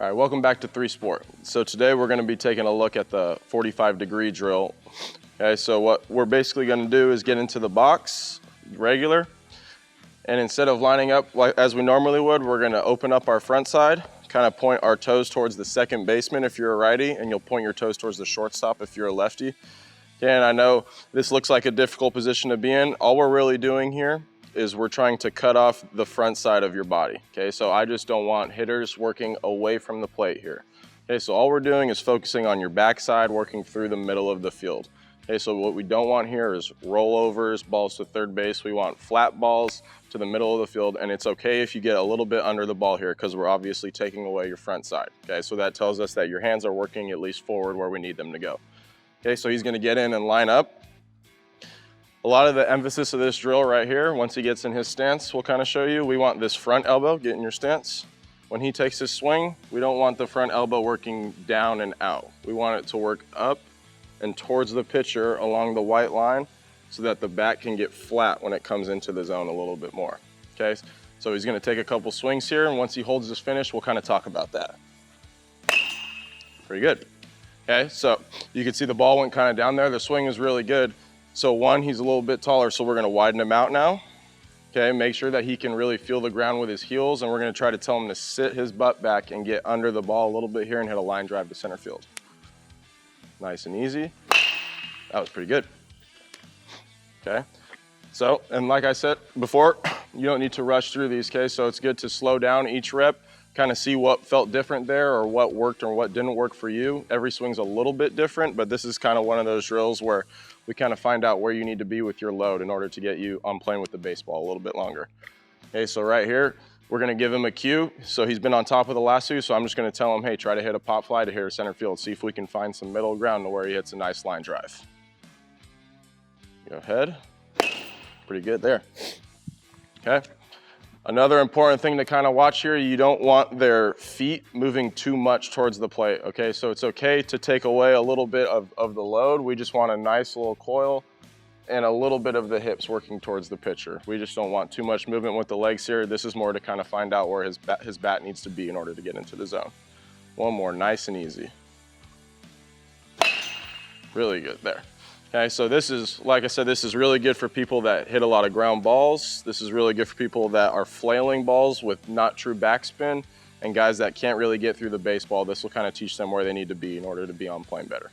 All right, welcome back to 3 Sport. So today we're going to be taking a look at the 45-degree drill. Okay, so what we're basically going to do is get into the box, regular, and instead of lining up like as we normally would, we're going to open up our front side, kind of point our toes towards the second baseman if you're a righty, and you'll point your toes towards the shortstop if you're a lefty. Okay, and I know this looks like a difficult position to be in. All we're really doing here is we're trying to cut off the front side of your body. Okay, so I just don't want hitters working away from the plate here. Okay, so all we're doing is focusing on your backside, working through the middle of the field. Okay, so what we don't want here is rollovers, balls to third base. We want flat balls to the middle of the field, and it's okay if you get a little bit under the ball here because we're obviously taking away your front side. Okay, so that tells us that your hands are working at least forward where we need them to go. Okay, so he's gonna get in and line up. A lot of the emphasis of this drill right here, once he gets in his stance, we'll kind of show you. We want this front elbow, get in your stance. When he takes his swing, we don't want the front elbow working down and out. We want it to work up and towards the pitcher along the white line so that the bat can get flat when it comes into the zone a little bit more. Okay, so he's gonna take a couple swings here, and once he holds his finish, we'll kind of talk about that. Pretty good. Okay, so you can see the ball went kind of down there. The swing is really good. So one, he's a little bit taller, so we're gonna widen him out now. Okay, make sure that he can really feel the ground with his heels, and we're gonna try to tell him to sit his butt back and get under the ball a little bit here and hit a line drive to center field. Nice and easy. That was pretty good. Okay, so, and like I said before, you don't need to rush through these, okay? So it's good to slow down each rep, kind of see what felt different there or what worked or what didn't work for you. Every swing's a little bit different, but this is kind of one of those drills where we kind of find out where you need to be with your load in order to get you on playing with the baseball a little bit longer. Okay, so right here, we're gonna give him a cue. So he's been on top of the lasso, so I'm just gonna tell him, hey, try to hit a pop fly to here center field. See if we can find some middle ground to where he hits a nice line drive. Go ahead. Pretty good there. Okay. Another important thing to kind of watch here, you don't want their feet moving too much towards the plate, okay? So it's okay to take away a little bit of the load. We just want a nice little coil and a little bit of the hips working towards the pitcher. We just don't want too much movement with the legs here. This is more to kind of find out where his bat needs to be in order to get into the zone. One more, nice and easy. Really good there. Okay, so this is, like I said, this is really good for people that hit a lot of ground balls. This is really good for people that are flailing balls with not true backspin, and guys that can't really get through the baseball. This will kind of teach them where they need to be in order to be on plane better.